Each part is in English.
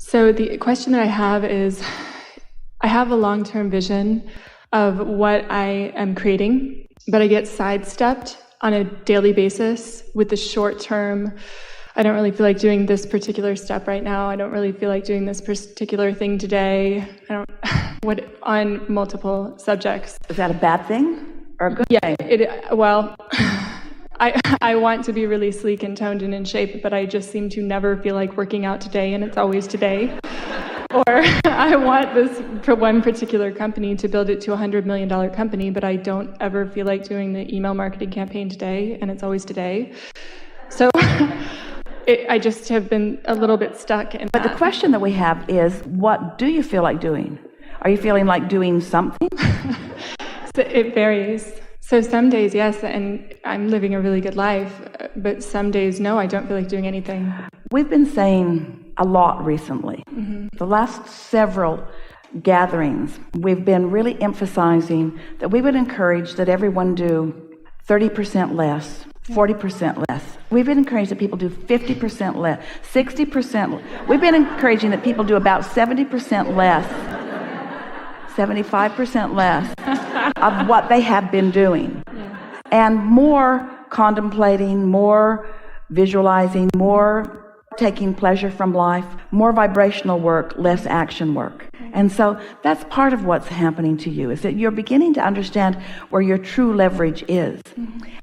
So the question that I have is, I have a long-term vision of what I am creating, but I get sidestepped on a daily basis with the short-term. I don't really feel like doing this particular step right now. I don't really feel like doing this particular thing today. On multiple subjects. Is that a bad thing or a good thing? I want to be really sleek and toned and in shape, but I just seem to never feel like working out today, and it's always today. Or I want this one particular company to build it to a $100 million company, but I don't ever feel like doing the email marketing campaign today, and it's always today. So I just have been a little bit stuck in that. But the question that we have is, what do you feel like doing? Are you feeling like doing something? So it varies. So some days, yes, and I'm living a really good life, but some days, no, I don't feel like doing anything. We've been saying a lot recently. The last several gatherings, we've been really emphasizing that we would encourage that everyone do 30% less, 40% less. We've been encouraging that people do 50% less, 60%. We've been encouraging that people do about 70% less, 75% less of what they have been doing. And more contemplating, more visualizing, more taking pleasure from life, more vibrational work, less action work. And so that's part of what's happening to you, is that you're beginning to understand where your true leverage is.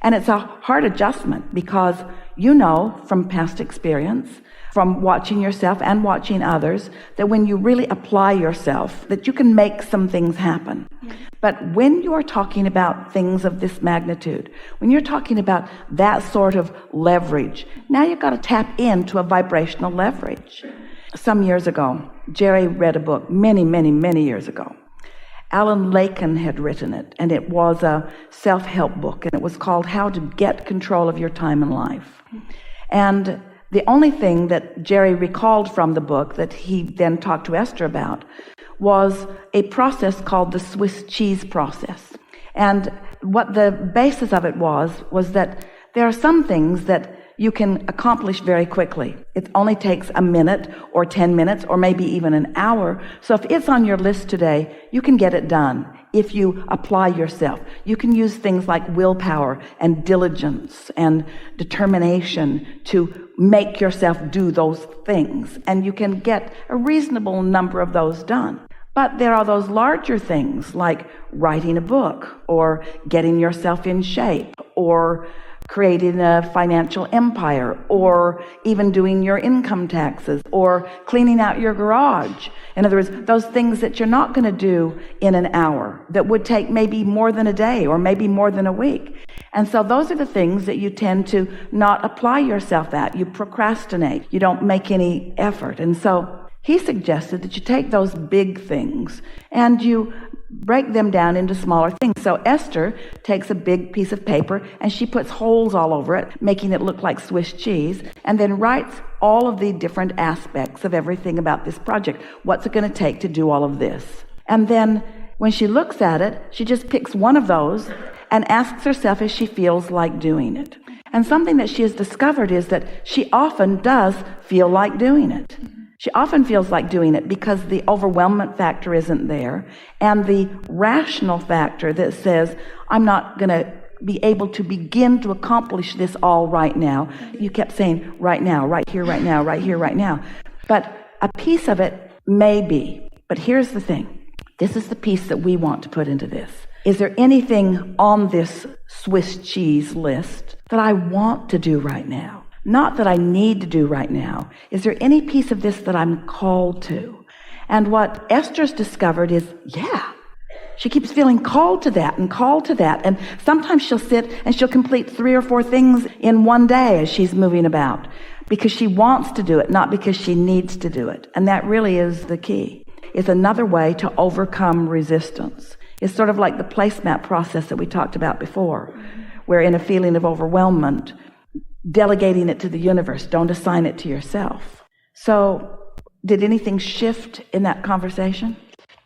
And it's a hard adjustment because you know from past experience, from watching yourself and watching others, that when you really apply yourself, that you can make some things happen. But when you're talking about things of this magnitude, when you're talking about that sort of leverage, now you've got to tap into a vibrational leverage. Some years ago, Jerry read a book many years ago. Alan Laken had written it, and it was a self-help book, and it was called How to Get Control of Your Time in Life. And the only thing that Jerry recalled from the book that he then talked to Esther about was a process called the Swiss cheese process. And what the basis of it was that there are some things that you can accomplish very quickly. It only takes a minute or 10 minutes or maybe even an hour. So if it's on your list today, you can get it done if you apply yourself. You can use things like willpower and diligence and determination to make yourself do those things. And you can get a reasonable number of those done. But there are those larger things like writing a book or getting yourself in shape or creating a financial empire or even doing your income taxes or cleaning out your garage. In other words, those things that you're not going to do in an hour, that would take maybe more than a day or maybe more than a week. And so those are the things that you tend to not apply yourself at. You procrastinate. You don't make any effort. And so he suggested that you take those big things and you break them down into smaller things. So Esther takes a big piece of paper and she puts holes all over it, making it look like Swiss cheese, and then writes all of the different aspects of everything about this project. What's it going to take to do all of this? And then when she looks at it, she just picks one of those and asks herself if she feels like doing it. And something that she has discovered is that she often does feel like doing it. She often feels like doing it because the overwhelmment factor isn't there, and the rational factor that says, I'm not going to be able to begin to accomplish this all right now. You kept saying, right now, right here, right now, right here, right now. But a piece of it may be. But here's the thing. This is the piece that we want to put into this. Is there anything on this Swiss cheese list that I want to do right now? Not that I need to do right now. Is there any piece of this that I'm called to? And what Esther's discovered is, yeah, she keeps feeling called to that and called to that. And sometimes she'll sit and she'll complete 3 or 4 things in one day as she's moving about because she wants to do it, not because she needs to do it. And that really is the key. It's another way to overcome resistance. It's sort of like the placemat process that we talked about before, where in a feeling of overwhelmment, delegating it to the universe, don't assign it to yourself. So did anything shift in that conversation?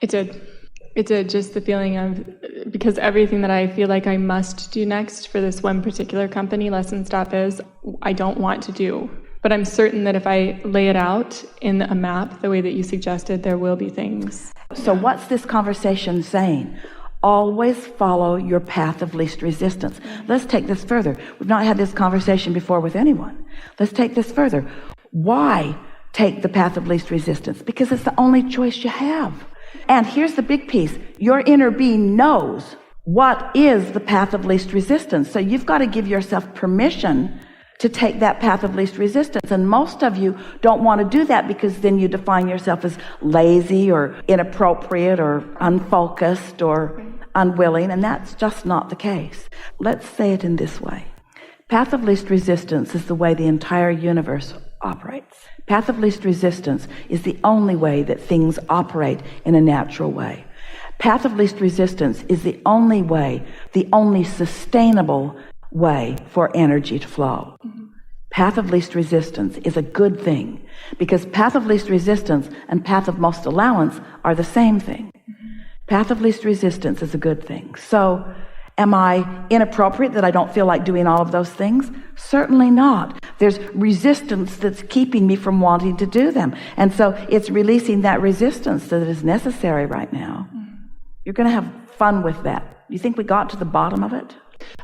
It did, just the feeling of, because everything that I feel like I must do next for this one particular company, Lesson Stop, is I don't want to do. But I'm certain that if I lay it out in a map, the way that you suggested, there will be things. So what's this conversation saying? Always follow your path of least resistance. Let's take this further. We've not had this conversation before with anyone. Let's take this further. Why take the path of least resistance? Because it's the only choice you have. And here's the big piece. Your inner being knows what is the path of least resistance. So you've got to give yourself permission to take that path of least resistance. And most of you don't want to do that because then you define yourself as lazy or inappropriate or unfocused or unwilling, and that's just not the case. Let's say it in this way. Path of least resistance is the way the entire universe operates. Path of least resistance is the only way that things operate in a natural way. Path of least resistance is the only way, the only sustainable way for energy to flow. Path of least resistance is a good thing because path of least resistance and path of most allowance are the same thing. Path of least resistance is a good thing. So am I inappropriate that I don't feel like doing all of those things? Certainly not. There's resistance that's keeping me from wanting to do them. And so it's releasing that resistance that is necessary right now. You're going to have fun with that. You think we got to the bottom of it?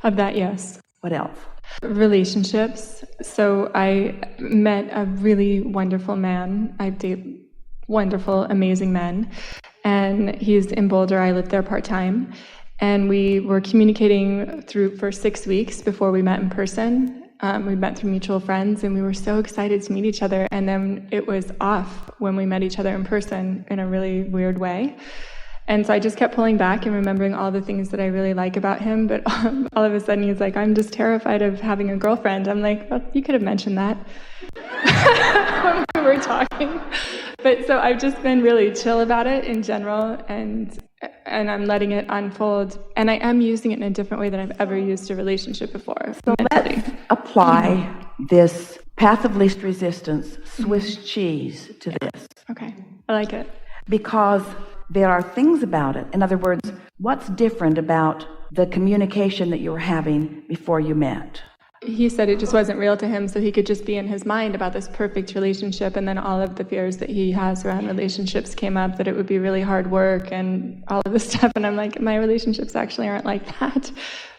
Of that, yes. What else? Relationships. So I met a really wonderful man. I date wonderful, amazing men. And he's in Boulder. I live there part-time. And we were communicating for 6 weeks before we met in person. We met through mutual friends, and we were so excited to meet each other. And then it was off when we met each other in person in a really weird way. And so I just kept pulling back and remembering all the things that I really like about him. But all of a sudden he's like, I'm just terrified of having a girlfriend. I'm like, well, you could have mentioned that when we were talking. But so I've just been really chill about it in general, and I'm letting it unfold. And I am using it in a different way than I've ever used a relationship before. So let's apply this path of least resistance, Swiss cheese, to this. Okay, I like it. Because there are things about it. In other words, what's different about the communication that you were having before you met? He said it just wasn't real to him, so he could just be in his mind about this perfect relationship, and then all of the fears that he has around relationships came up, that it would be really hard work and all of this stuff. And I'm like, my relationships actually aren't like that.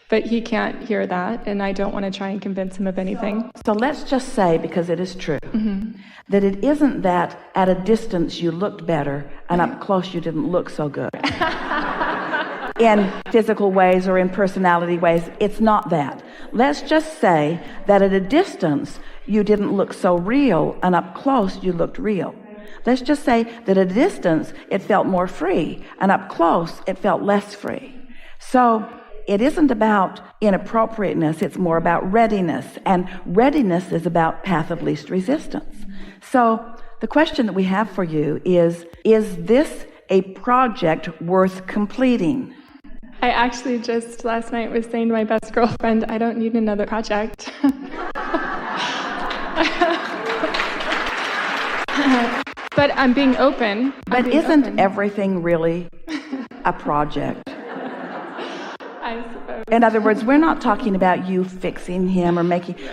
But he can't hear that, and I don't want to try and convince him of anything. So let's just say, because it is true, that it isn't that at a distance you looked better and up close you didn't look so good. In physical ways or in personality ways, it's not that. Let's just say that at a distance you didn't look so real and up close you looked real. Let's just say that at a distance it felt more free and up close it felt less free. So it isn't about inappropriateness, it's more about readiness. And readiness is about path of least resistance. So the question that we have for you is this a project worth completing? I actually just last night was saying to my best girlfriend, I don't need another project. But I'm being open. But isn't everything really a project? I suppose. In other words, we're not talking about you fixing him or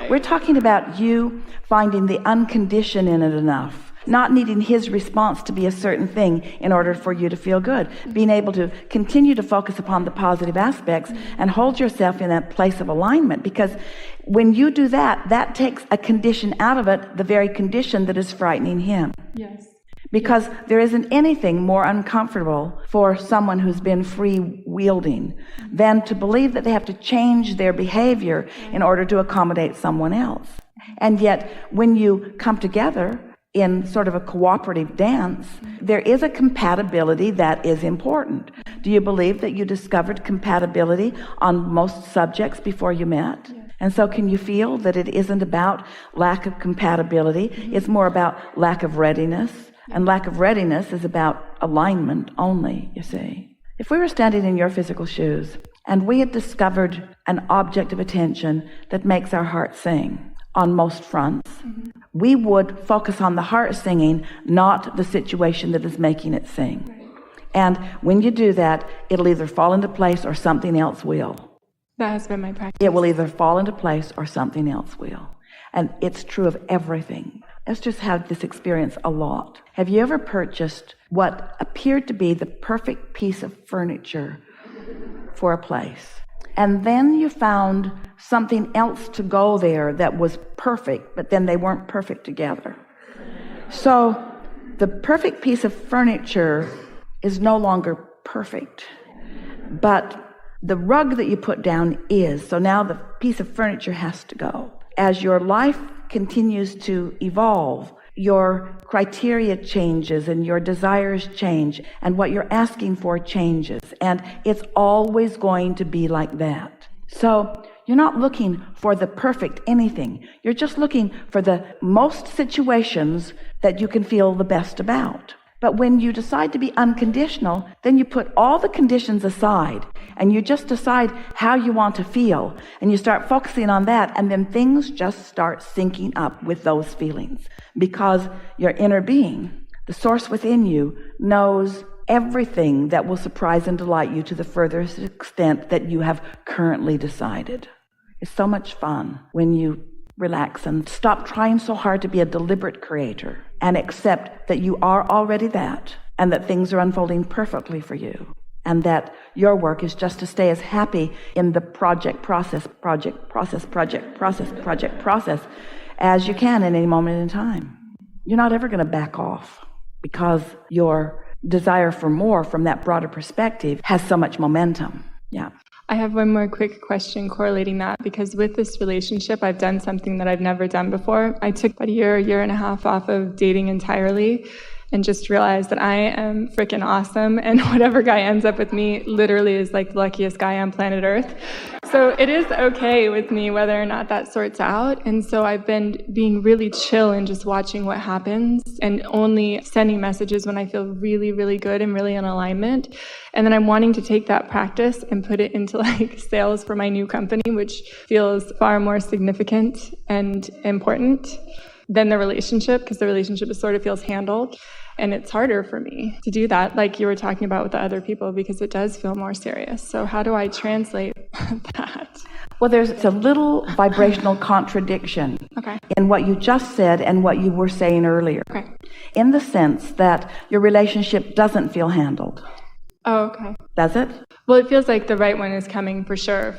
we're talking about you finding the unconditioned in it enough. Not needing his response to be a certain thing in order for you to feel good. Being able to continue to focus upon the positive aspects and hold yourself in that place of alignment. Because when you do that, that takes a condition out of it, the very condition that is frightening him. Yes. Because there isn't anything more uncomfortable for someone who's been free-wielding than to believe that they have to change their behavior in order to accommodate someone else. And yet, when you come together in sort of a cooperative dance, there is a compatibility that is important. Do you believe that you discovered compatibility on most subjects before you met? Yes. And so can you feel that it isn't about lack of compatibility? It's more about lack of readiness. And lack of readiness is about alignment only, you see. If we were standing in your physical shoes and we had discovered an object of attention that makes our heart sing on most fronts, we would focus on the heart singing, not the situation that is making it sing. And when you do that, it'll either fall into place or something else will. That has been my practice. It will either fall into place or something else will. And it's true of everything. Let's just have this experience a lot. Have you ever purchased what appeared to be the perfect piece of furniture for a place? And then you found something else to go there that was perfect, but then they weren't perfect together. So the perfect piece of furniture is no longer perfect, but the rug that you put down is. So now the piece of furniture has to go. As your life continues to evolve, your criteria changes and your desires change and what you're asking for changes. And it's always going to be like that. So you're not looking for the perfect anything. You're just looking for the most situations that you can feel the best about. But when you decide to be unconditional, then you put all the conditions aside and you just decide how you want to feel and you start focusing on that, and then things just start syncing up with those feelings because your inner being, the source within you, knows everything that will surprise and delight you to the furthest extent that you have currently decided. It's so much fun when you relax and stop trying so hard to be a deliberate creator and accept that you are already that, and that things are unfolding perfectly for you, and that your work is just to stay as happy in the project process as you can in any moment in time. You're not ever going to back off because your desire for more from that broader perspective has so much momentum. Yeah. I have one more quick question correlating that, because with this relationship, I've done something that I've never done before. I took about a year and a half off of dating entirely and just realized that I am freaking awesome, and whatever guy ends up with me literally is like the luckiest guy on planet Earth. So it is okay with me whether or not that sorts out. And so I've been being really chill and just watching what happens and only sending messages when I feel really, really good and really in alignment. And then I'm wanting to take that practice and put it into like sales for my new company, which feels far more significant and important than the relationship, because the relationship sort of feels handled. And it's harder for me to do that, like you were talking about with the other people, because it does feel more serious. So how do I translate that? Well, there's a little vibrational contradiction in what you just said and what you were saying earlier. In the sense that your relationship doesn't feel handled. Oh, okay. Does it? Well, it feels like the right one is coming for sure.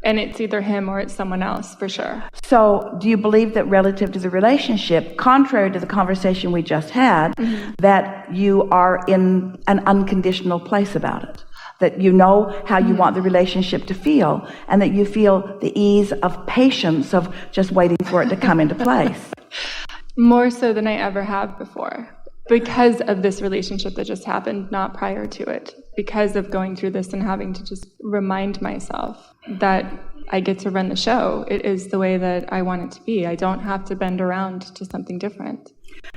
And it's either him or it's someone else for sure. So do you believe that relative to the relationship, contrary to the conversation we just had, that you are in an unconditional place about it? That you know how you want the relationship to feel, and that you feel the ease of patience of just waiting for it to come into place? More so than I ever have before. Because of this relationship that just happened, not prior to it. Because of going through this and having to just remind myself that I get to run the show. It is the way that I want it to be. I don't have to bend around to something different.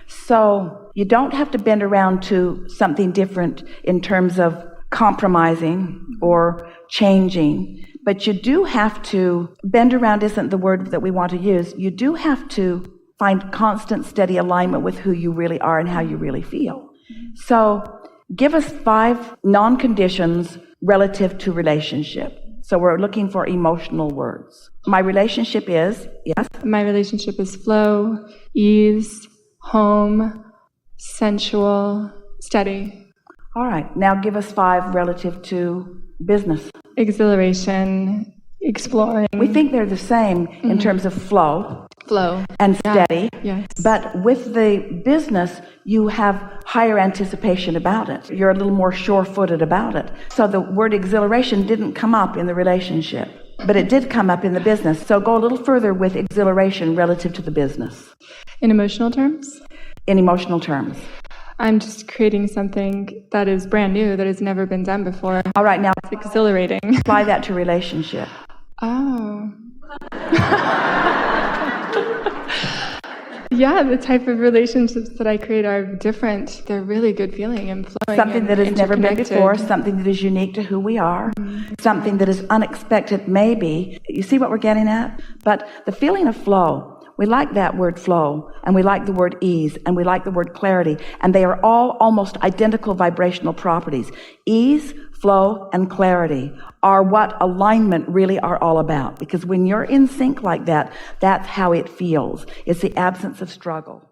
So you don't have to bend around to something different in terms of compromising or changing, but you do have to, bend around isn't the word that we want to use, you do have to find constant, steady alignment with who you really are and how you really feel. So give us 5 non-conditions relative to relationship. So we're looking for emotional words. My relationship is, yes? My relationship is flow, ease, home, sensual, steady. All right. Now give us 5 relative to business. Exhilaration, exploring. We think they're the same in terms of flow and steady. Yes. But with the business, you have higher anticipation about it. You're a little more sure-footed about it. So the word exhilaration didn't come up in the relationship, but it did come up in the business. So go a little further with exhilaration relative to the business. In emotional terms? In emotional terms. I'm just creating something that is brand new, that has never been done before. All right, now it's exhilarating. Apply that to relationship. Oh. Yeah, the type of relationships that I create are different. They're really good feeling and flowing. Something that has never been before, something that is unique to who we are, something that is unexpected maybe. You see what we're getting at? But the feeling of flow, We like that word flow, and we like the word ease, and we like the word clarity, and they are all almost identical vibrational properties. Ease, flow, and clarity are what alignment really are all about, because when you're in sync like that, that's how it feels. It's the absence of struggle.